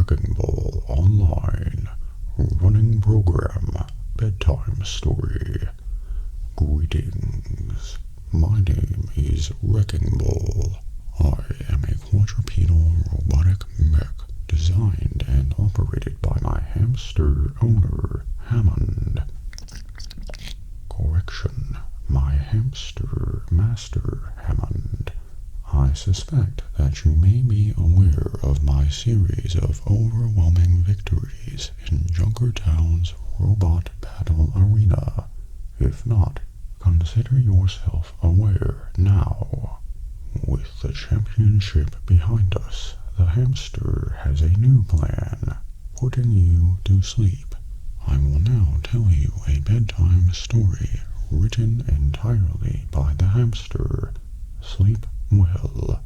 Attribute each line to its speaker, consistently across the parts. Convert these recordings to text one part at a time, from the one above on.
Speaker 1: Wrecking Ball Online Running Program Bedtime Story. Greetings. My name is Wrecking Ball. I am a quadrupedal robotic mech designed and operated by my hamster owner, Hammond. Correction. My hamster master, Hammond. I suspect that you may be aware of my series of overwhelming victories in Junkertown's Robot Battle Arena. If not, consider yourself aware now. With the championship behind us, the hamster has a new plan, putting you to sleep. I will now tell you a bedtime story written entirely by the hamster. Sleep well.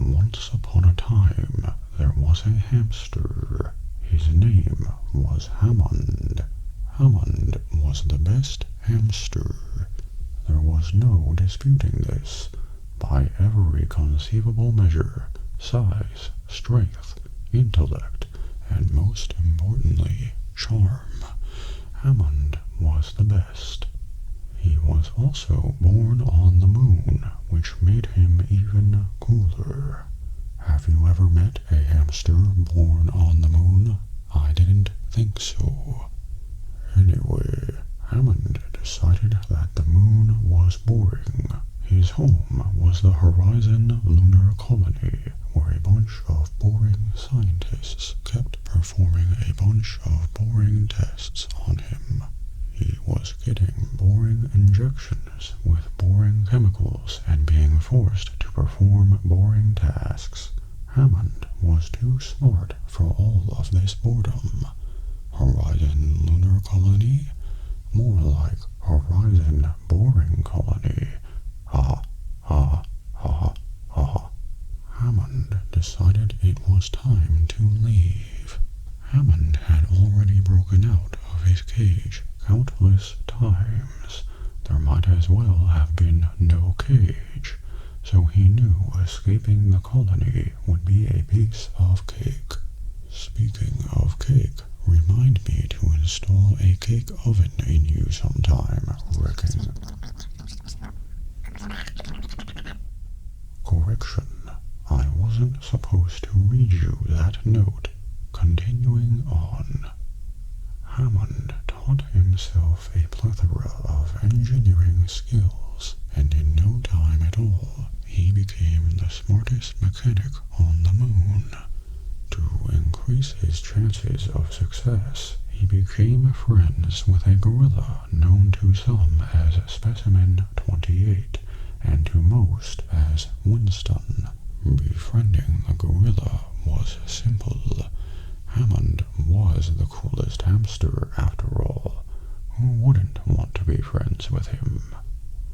Speaker 1: Once upon a time, there was a hamster. His name was Hammond. Hammond was the best hamster. There was no disputing this. By every conceivable measure, size, strength, intellect, and most importantly, charm, Hammond was the best. He was also born on the moon, which made him even cooler. Have you ever met a hamster born on the moon? I didn't think so. Anyway, Hammond decided that the moon was boring. His home was the Horizon Lunar Colony, where a bunch of boring scientists kept performing a bunch of boring tests on him. He was getting boring injections with boring chemicals and being forced to perform boring tasks. Hammond was too smart for all of this boredom. Horizon Lunar Colony? More like Horizon Boring Colony. Ha, ha, ha, ha. Hammond decided it was time to leave. Hammond had already broken out of his cage countless times. There might as well have been no cage, so he knew escaping the colony would be a piece of cake. Speaking of cake, remind me to install a cake oven in you sometime, Wrecking. Correction. I wasn't supposed to read you that note. Continuing on. Hammond taught himself a plethora of engineering skills, and in no time at all, he became the smartest mechanic on the moon. To increase his chances of success, he became friends with a gorilla known to some as Specimen 28, and to most as Winston. Befriending the gorilla was simple. Hammond was the coolest hamster after all. Who wouldn't want to be friends with him?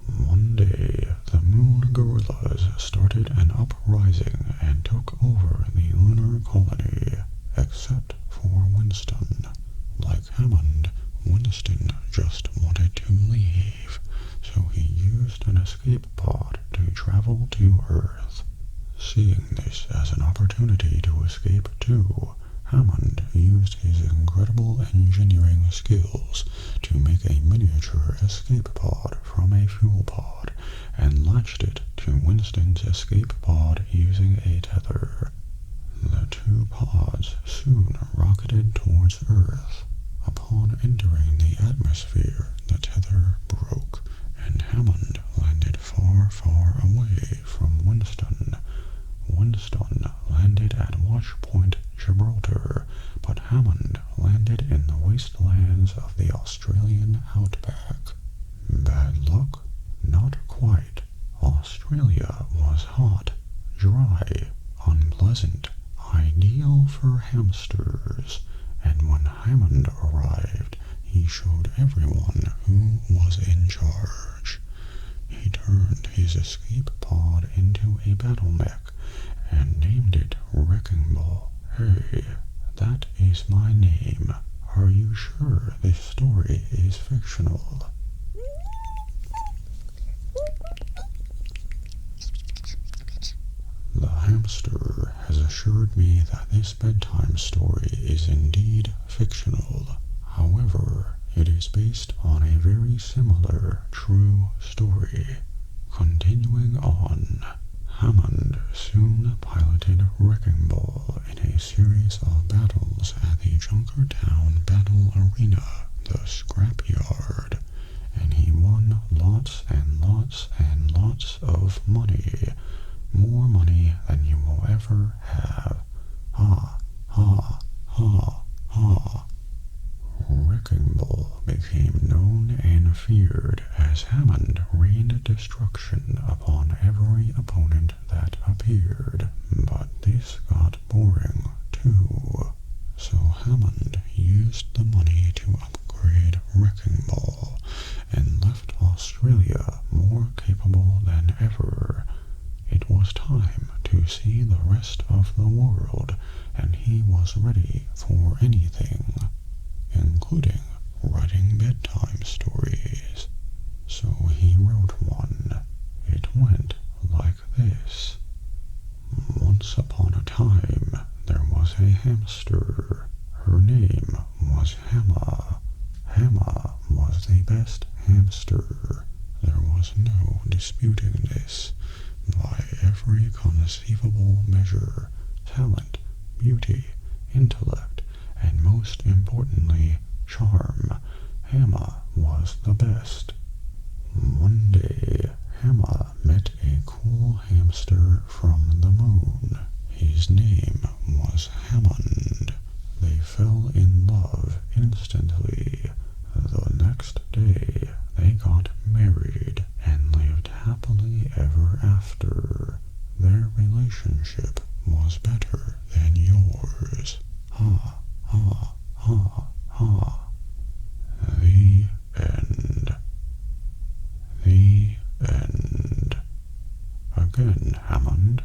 Speaker 1: One day, the moon gorillas started an uprising and took over the lunar colony, except for Winston. Like Hammond, Winston just wanted to leave, so he used an escape pod to travel to Earth. Seeing this as an opportunity to escape too, Hammond used his incredible engineering skills to make a miniature escape pod from a fuel pod and latched it to Winston's escape pod using a tether. The two pods soon rocketed towards Earth. Upon entering the atmosphere, the tether broke, and Hammond landed far, far away from Winston. Winston landed at Watch Point Gibraltar, but Hammond landed in the wastelands of the Australian outback. Bad luck? Not quite. Australia was hot, dry, unpleasant, ideal for hamsters, and when Hammond arrived, he showed everyone who was in charge. He turned his escape pod into a battle mech and named it Wrecking Ball. Hey, that is my name. Are you sure this story is fictional? The hamster has assured me that this bedtime story is indeed fictional. However, it is based on a very similar true story. Continuing on, Hammond soon piloted Wrecking Ball in a series of battles at the Junkertown Battle Arena, the scrapyard, and he won lots and lots and lots of money. More money than you will ever have. Ha, ha, ha, ha. Wrecking Ball became known and feared as Hammond rained destruction upon every opponent that appeared, but this got boring too. So Hammond used the money to upgrade Wrecking Ball and left Australia more capable than ever. It was time to see the rest of the world, and he was ready for anything, including writing bedtime stories. So he wrote one. It went like this. Once upon a time, there was a hamster. Her name was Hammer. Hammer was the best hamster. There was no disputing this. By every conceivable measure, talent, beauty, intellect, and most importantly, charm, Hammer was the best. One day, Hammer met a cool hamster from the moon. His name was Hammond. They fell in love instantly. The next day, they got married and lived happily ever after. Their relationship was better than yours. Ha, ha, ha, ha. The end. The end. Again, Hammond.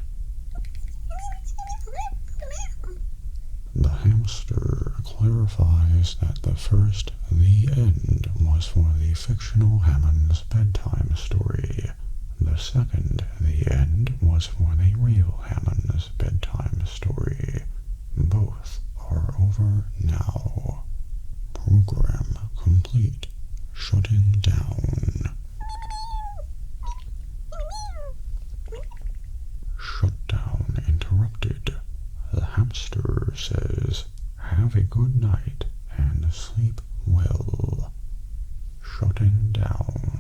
Speaker 1: The hamster clarifies that the first "the end" was for the fictional Hammond's bedtime story. The second "the end" was for the real Hammond's bedtime story. Both are over now. Program complete. Shutting down. Shutdown interrupted. The hamster says, "Have a good night and sleep well." Shutting down.